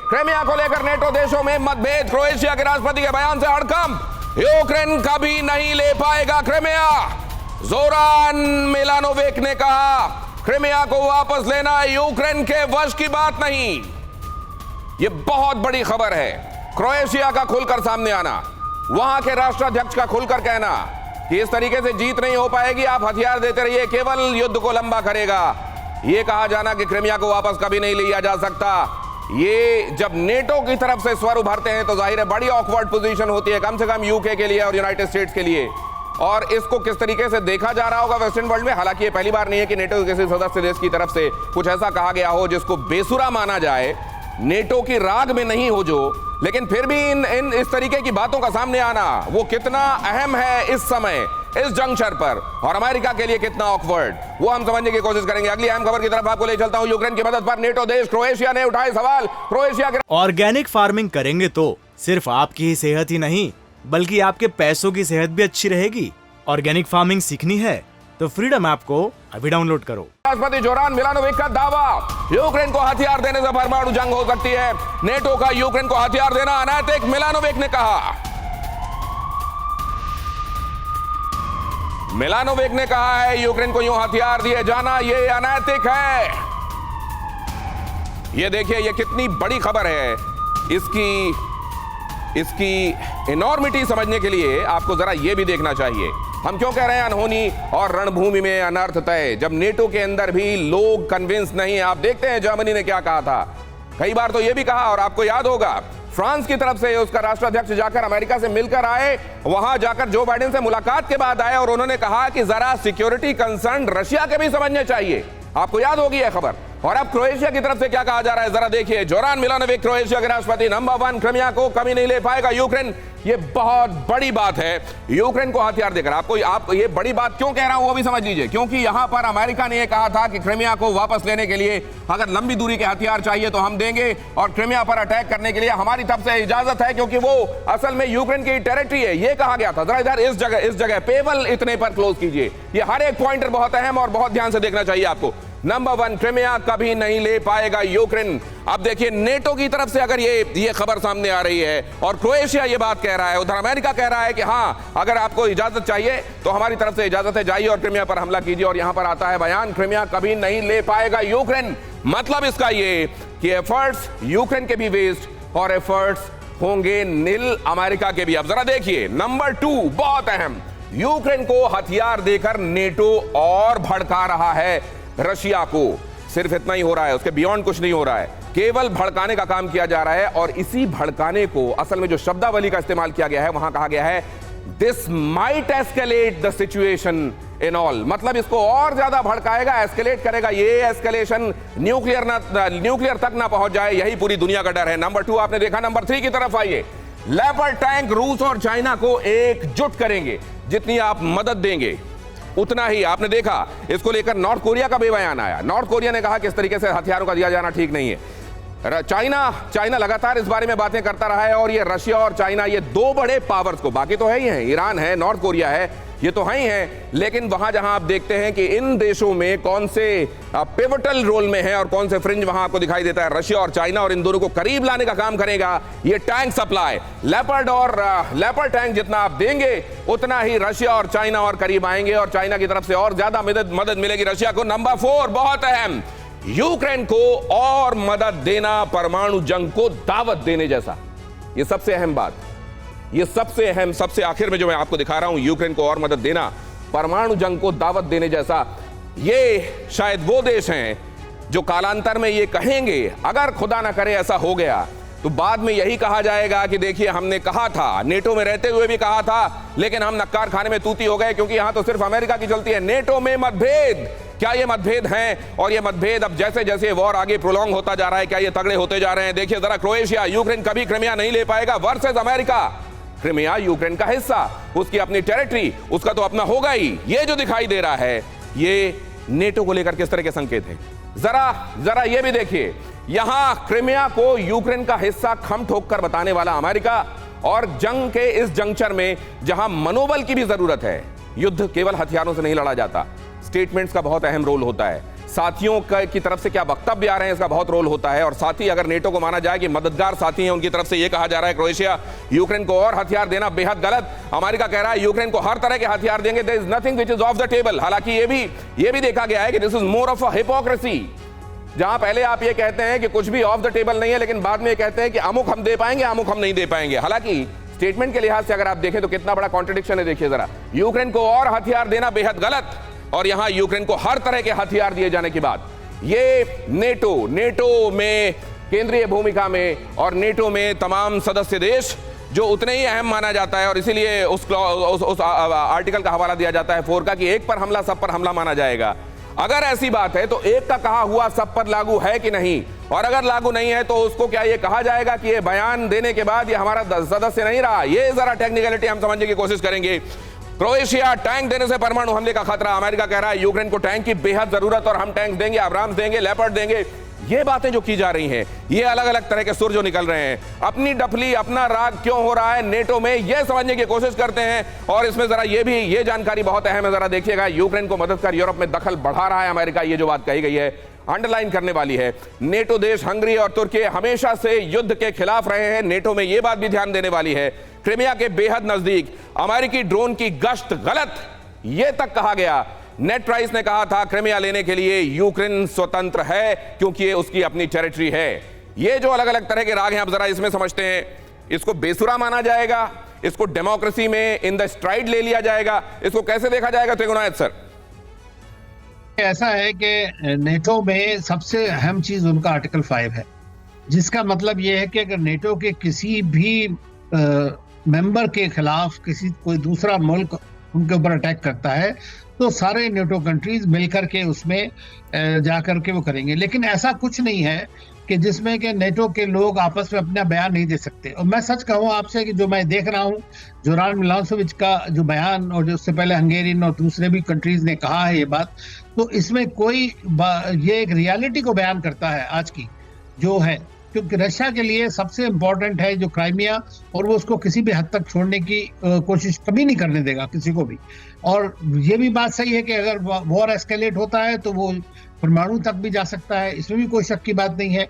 क्रिमिया को लेकर नेटो देशों में मतभेद, क्रोएशिया के राष्ट्रपति के बयान से हड़कंप, यूक्रेन कभी नहीं ले पाएगा क्रिमिया। जोरान मिलानोविक ने कहा क्रिमिया को वापस लेना यूक्रेन के वश की बात नहीं। यह बहुत बड़ी खबर है। क्रोएशिया का खुलकर सामने आना, वहां के राष्ट्राध्यक्ष का खुलकर कहना कि इस तरीके से जीत नहीं हो पाएगी, आप हथियार देते रहिए, केवल युद्ध को लंबा करेगा। यह कहा जाना कि क्रिमिया को वापस कभी नहीं लिया जा सकता, ये जब नेटो की तरफ से स्वर उभरते हैं तो जाहिर है बड़ी ऑकवर्ड पोजीशन होती है, कम से कम यूके के लिए और यूनाइटेड स्टेट्स के लिए। और इसको किस तरीके से देखा जा रहा होगा वेस्टर्न वर्ल्ड में, हालांकि ये पहली बार नहीं है कि नेटो के किसी सदस्य देश की तरफ से कुछ ऐसा कहा गया हो जिसको बेसुरा माना जाए, नेटो की राग में नहीं हो जो, लेकिन फिर भी इन इस तरीके की बातों का सामने आना वो कितना अहम है इस समय, इस जंक्शन पर, और अमेरिका के लिए कितना ऑकवर्ड, वो हम समझने की कोशिश करेंगे। अगली अहम खबर की तरफ आपको ले चलता हूं। यूक्रेन की मदद पर नेटो देश क्रोएशिया ने उठाए सवाल। क्रोएशिया के ऑर्गेनिक फार्मिंग करेंगे तो सिर्फ आपकी ही सेहत ही नहीं बल्कि आपके पैसों की सेहत भी अच्छी रहेगी। ऑर्गेनिक फार्मिंग सीखनी है तो फ्रीडम ऐप को अभी डाउनलोड करो। राष्ट्रपति जोरान मिलानोविक का दावा, यूक्रेन को हथियार देने से परमाणु जंग हो सकती है। नेटो का यूक्रेन को हथियार देना अनैतिक, मिलानोविक ने कहा। मिलानोविक ने कहा है यूक्रेन को यूं हथियार दिए जाना ये अनैतिक है। ये देखिए ये कितनी बड़ी खबर है। इसकी इनॉर्मिटी समझने के लिए आपको जरा ये भी देखना चाहिए। हम क्यों कह रहे हैं अनहोनी और रणभूमि में अनर्थ तय, जब नेटो के अंदर भी लोग कन्विंस नहीं। आप देखते हैं जर्मनी ने क्या कहा था, कई बार तो यह भी कहा, और आपको याद होगा फ्रांस की तरफ से उसका राष्ट्राध्यक्ष जाकर अमेरिका से मिलकर आए, वहां जाकर जो बाइडेन से मुलाकात के बाद आए और उन्होंने कहा कि जरा सिक्योरिटी कंसर्न रशिया के भी समझने चाहिए। आपको याद होगी यह खबर। और अब क्रोएशिया की तरफ से क्या कहा जा रहा है जरा देखिए। जोरान मिलानोविक क्रोएशिया के राष्ट्रपति, नंबर 1 क्रिमिया को कभी नहीं ले पाएगा यूक्रेन। ये बहुत बड़ी बात है, यूक्रेन को हथियार देकर। आप ये बड़ी बात क्यों कह रहा हूं वो भी समझ लीजिए, क्योंकि यहां पर अमेरिका ने यह कहा था कि क्रिमिया को वापस लेने के लिए अगर लंबी दूरी के हथियार चाहिए तो हम देंगे, और क्रिमिया पर अटैक करने के लिए हमारी तरफ से इजाजत है, क्योंकि वो असल में यूक्रेन की टेरिटरी है, ये कहा गया था। जरा इधर इस जगह पेबल इतने पर क्लोज कीजिए, ये हर एक पॉइंटर बहुत अहम और बहुत ध्यान से देखना चाहिए आपको। नंबर 1 क्रिमिया कभी नहीं ले पाएगा यूक्रेन। अब देखिए नेटो की तरफ से अगर ये खबर सामने आ रही है और क्रोएशिया ये बात कह रहा है, उधर अमेरिका कह रहा है कि हाँ अगर आपको इजाजत चाहिए तो हमारी तरफ से इजाजत है, जाइए और क्रिमिया पर हमला कीजिए। और यहां पर आता है बयान क्रिमिया कभी नहीं ले पाएगा यूक्रेन। मतलब इसका ये कि एफर्ट्स यूक्रेन के भी वेस्ट और एफर्ट्स होंगे नील अमेरिका के भी। अब जरा देखिए नंबर 2 बहुत अहम, यूक्रेन को हथियार देकर नेटो और भड़का रहा है रशिया को। सिर्फ इतना ही हो रहा है, उसके बियॉन्ड कुछ नहीं हो रहा है, केवल भड़काने का काम किया जा रहा है। और इसी भड़काने को असल में जो शब्दावली का इस्तेमाल किया गया है वहां कहा गया है this might escalate the situation in all, मतलब इसको और ज्यादा भड़काएगा, एस्केलेट करेगा, ये एस्केलेशन न्यूक्लियर तक ना पहुंच जाए, यही पूरी दुनिया का डर है। नंबर 2 आपने देखा। नंबर 3 की तरफ आइए। लेपर्ड टैंक रूस और चाइना को एकजुट करेंगे, जितनी आप मदद देंगे उतना ही। आपने देखा इसको लेकर नॉर्थ कोरिया का भी बयान आया। नॉर्थ कोरिया ने कहा कि इस तरीके से हथियारों का दिया जाना ठीक नहीं है। चाइना लगातार इस बारे में बातें करता रहा है, और ये रशिया और चाइना ये 2 बड़े पावर्स को, बाकी तो है ही हैं, ईरान है, नॉर्थ कोरिया है, ये तो है ही है, लेकिन वहां जहां आप देखते हैं कि इन देशों में कौन से पिवटल रोल में है और कौन से फ्रिंज, वहां आपको दिखाई देता है रशिया और चाइना, और इन दोनों को करीब लाने का काम करेगा ये टैंक सप्लाई। लेपर्ड टैंक जितना आप देंगे उतना ही रशिया और चाइना और करीब आएंगे, और चाइना की तरफ से और ज्यादा मदद मिलेगी रशिया को। नंबर 4 बहुत अहम, यूक्रेन को और मदद देना परमाणु जंग को दावत देने जैसा। यह सबसे अहम बात, ये सबसे अहम, सबसे आखिर में जो मैं आपको दिखा रहा हूं, यूक्रेन को और मदद देना परमाणु जंग को दावत देने जैसा। ये शायद वो देश हैं जो कालांतर में ये कहेंगे, अगर खुदा ना करे ऐसा हो गया तो बाद में यही कहा जाएगा कि देखिए हमने कहा था, नेटो में रहते हुए भी कहा था, लेकिन हम नक्कार खाने में तूती हो गए, क्योंकि यहां तो सिर्फ अमेरिका की चलती है। नेटो में मतभेद, क्या ये मतभेद हैं? और ये मतभेद अब जैसे जैसे वॉर आगे प्रोलॉन्ग होता जा रहा है, क्या ये तगड़े होते जा रहे हैं? देखिए जरा क्रोएशिया, यूक्रेन कभी क्रिमिया नहीं ले पाएगा वर्सेस अमेरिका। क्रिमिया यूक्रेन का हिस्सा, उसकी अपनी टेरिटरी, उसका तो अपना होगा ही। ये जो दिखाई दे रहा है ये नेटो को लेकर किस तरह के संकेत हैं, जरा ये भी देखिए। यहां क्रिमिया को यूक्रेन का हिस्सा खम ठोक कर बताने वाला अमेरिका, और जंग के इस जंक्चर में जहां मनोबल की भी जरूरत है, युद्ध केवल हथियारों से नहीं लड़ा जाता, स्टेटमेंट्स का बहुत अहम रोल होता है, साथियों की तरफ से क्या वक्तव्य आ रहे हैं इसका बहुत रोल होता है। और साथ ही अगर नेटो को माना जाए कि मददगार साथी हैं, उनकी तरफ से यह कहा जा रहा है क्रोएशिया यूक्रेन को और हथियार देना बेहद गलत। अमेरिका कह रहा है यूक्रेन को हर तरह के हथियार देंगे, there is nothing which is off the table. हालांकि ये भी देखा गया है कि this is more of a hypocrisy, जहां पहले आप ये कहते हैं कि कुछ भी ऑफ द टेबल नहीं है, लेकिन बाद में ये कहते हैं कि अमुक हम दे पाएंगे, अमुक हम नहीं दे पाएंगे। हालांकि स्टेटमेंट के लिहाज से अगर आप देखें तो कितना बड़ा कॉन्ट्रडिक्शन है। देखिए जरा, यूक्रेन को और हथियार देना बेहद गलत, और यहां यूक्रेन को हर तरह के हथियार दिए जाने के बाद ये नेटो में केंद्रीय भूमिका में और नेटो में तमाम सदस्य देश जो उतने ही अहम माना जाता है, और इसीलिए उस आर्टिकल का हवाला दिया जाता है 4 का कि एक पर हमला सब पर हमला माना जाएगा। अगर ऐसी बात है तो एक का कहा हुआ सब पर लागू है कि नहीं, और अगर लागू नहीं है तो उसको क्या ये कहा जाएगा कि ये बयान देने के बाद ये हमारा सदस्य नहीं रहा? ये जरा टेक्निकलिटी हम समझने की कोशिश करेंगे। क्रोएशिया टैंक देने से परमाणु हमले का खतरा, अमेरिका कह रहा है यूक्रेन को टैंक की बेहद जरूरत और हम टैंक देंगे, अब्राम्स देंगे, लेपर्ड देंगे। ये बातें जो की जा रही हैं, ये अलग अलग तरह के सुर जो निकल रहे हैं, अपनी डफली अपना राग क्यों हो रहा है नेटो में, ये समझने की कोशिश करते हैं। और इसमें जरा ये जानकारी बहुत अहम है, जरा देखिएगा। यूक्रेन को मदद कर यूरोप में दखल बढ़ा रहा है अमेरिका, ये जो बात कही गई है अंडरलाइन करने वाली है। नेटो देश हंगरी और तुर्की हमेशा से युद्ध के खिलाफ रहे हैं, नेटो में यह बात भी ध्यान देने वाली है। क्रिमिया के बेहद नजदीक अमेरिकी ड्रोन की गश्त गलत, यह तक कहा गया। नेट प्राइस ने कहा था क्रिमिया लेने के लिए यूक्रेन स्वतंत्र है क्योंकि ये उसकी अपनी टेरिटरी है। ये जो अलग अलग तरह के राग हैं, आप जरा इसमें समझते हैं, इसको बेसुरा माना जाएगा, इसको डेमोक्रेसी में इन द स्ट्राइड ले लिया जाएगा, इसको कैसे देखा जाएगा त्रिगुणायत सर? ऐसा है कि नेटो में सबसे अहम चीज उनका आर्टिकल 5 है, जिसका मतलब यह है कि अगर नेटो के किसी भी मेंबर के खिलाफ कोई दूसरा मुल्क उनके ऊपर अटैक करता है तो सारे नेटो कंट्रीज मिलकर के उसमें जाकर के वो करेंगे। लेकिन ऐसा कुछ नहीं है कि जिसमें कि नेटो के लोग आपस में अपना बयान नहीं दे सकते। और मैं सच कहूँ आपसे कि जो मैं देख रहा हूँ जोरान मिलोसेविच का जो बयान, और जो उससे पहले हंगेरियन और दूसरे भी कंट्रीज ने कहा है ये बात, तो इसमें कोई ये एक रियलिटी को बयान करता है आज की जो है, क्योंकि रशिया के लिए सबसे इम्पोर्टेंट है जो क्राइमिया, और वो उसको किसी भी हद तक छोड़ने की कोशिश कभी नहीं करने देगा किसी को भी। और ये भी बात सही है कि अगर वॉर एस्केलेट होता है तो वो परमाणु तक भी जा सकता है, इसमें भी कोई शक की बात नहीं है।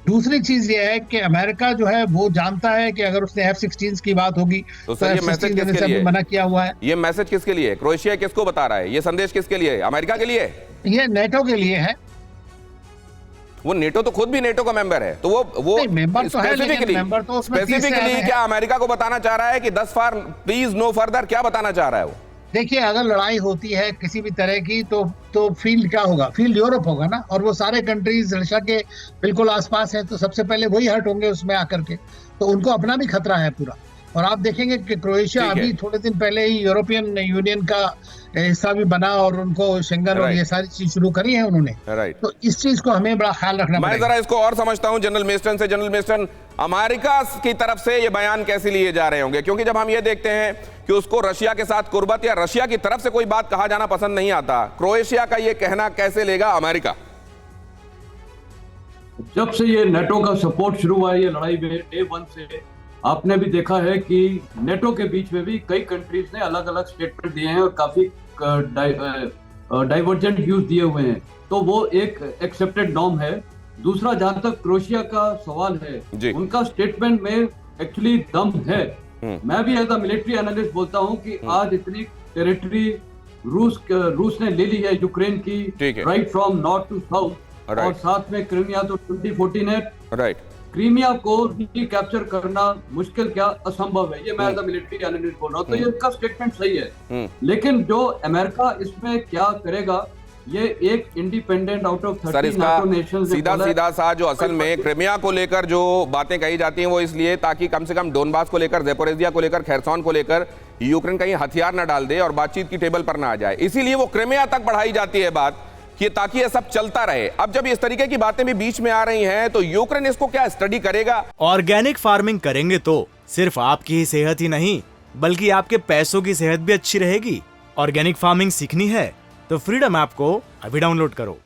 दूसरी चीज ये है कि अमेरिका जो है वो जानता है कि अगर उसने F-16 की बात होगी तो सर, ये मैसेज किसके लिए मना किया हुआ है। ये मैसेज किसके लिए? क्रोएशिया किसको बता रहा है? ये संदेश किसके लिए है? अमेरिका के लिए? ये नेटो के लिए है। वो नेटो तो खुद भी नेटो का मेंबर है, तो वो मेंबर तो है, लेकिन मेंबर तो उसमें स्पेसिफिकली क्या अमेरिका को बताना चाह रहा है कि दस फार प्लीज नो फर्दर, क्या बताना चाह रहा है वो? देखिए, अगर लड़ाई होती है किसी भी तरह की तो फील्ड क्या होगा? फील्ड यूरोप होगा ना, और वो सारे कंट्रीज रशिया के बिल्कुल आसपास है, तो सबसे पहले वही हर्ट होंगे उसमें आकर के, तो उनको अपना भी खतरा है पूरा। और आप देखेंगे कि क्रोएशिया अभी थोड़े दिन पहले ही यूरोपियन यूनियन का हिस्सा भी बना, और उनको शेंगन और ये सारी चीज शुरू करी है उन्होंने। तो इस चीज को हमें बड़ा ख्याल रखना पड़ेगा। मैं जरा इसको और समझता हूं जनरल मेस्टन से। जनरल मेस्टन, अमेरिका की तरफ से ये बयान कैसे लिए जा रहे होंगे? क्योंकि जब हम ये देखते हैं कि उसको रशिया के साथ कुर्बत या रशिया की तरफ से कोई बात कहा जाना पसंद नहीं आता, क्रोएशिया का ये कहना कैसे लेगा अमेरिका? जब से ये नेटो का सपोर्ट शुरू हुआ है ये लड़ाई में, डे 1 से आपने भी देखा है कि नेटो के बीच में भी कई कंट्रीज ने अलग अलग स्टेटमेंट दिए हैं और काफी डाइवर्जेंट व्यूज दिए हुए हैं, तो वो एक एक्सेप्टेड नॉर्म है। दूसरा, जहां तक क्रोएशिया का सवाल है, उनका स्टेटमेंट में एक्चुअली दम है। मैं भी एज अ मिलिट्री एनालिस्ट बोलता हूं कि आज इतनी टेरिटरी रूस ने ले ली है यूक्रेन की, right from north to south, और साथ में क्रीमिया तो 2014 है, राइट। क्रीमिया को कैप्चर करना मुश्किल क्या असंभव है, ये मैं एज अ मिलिट्री एनालिस्ट बोल रहा हूँ। तो ये इसका स्टेटमेंट सही है, लेकिन जो अमेरिका इसमें क्या करेगा, ये एक independent out of 30 NATO Nations सीधा सा जो असल में क्रिमिया को लेकर जो बातें कही जाती हैं वो इसलिए ताकि कम से कम डोनबास को लेकर, ज़ेपोरिजिया को लेकर, खेरसॉन को लेकर यूक्रेन कहीं हथियार न डाल दे और बातचीत की टेबल पर ना आ जाए, इसीलिए वो क्रिमिया तक बढ़ाई जाती है बात कि ताकि ये सब चलता रहे। अब जब इस तरीके की बातें भी बीच में आ रही हैं तो यूक्रेन इसको क्या स्टडी करेगा? ऑर्गेनिक फार्मिंग करेंगे तो सिर्फ आपकी ही सेहत ही नहीं बल्कि आपके पैसों की सेहत भी अच्छी रहेगी। ऑर्गेनिक फार्मिंग सीखनी है तो फ्रीडम ऐप को अभी डाउनलोड करो।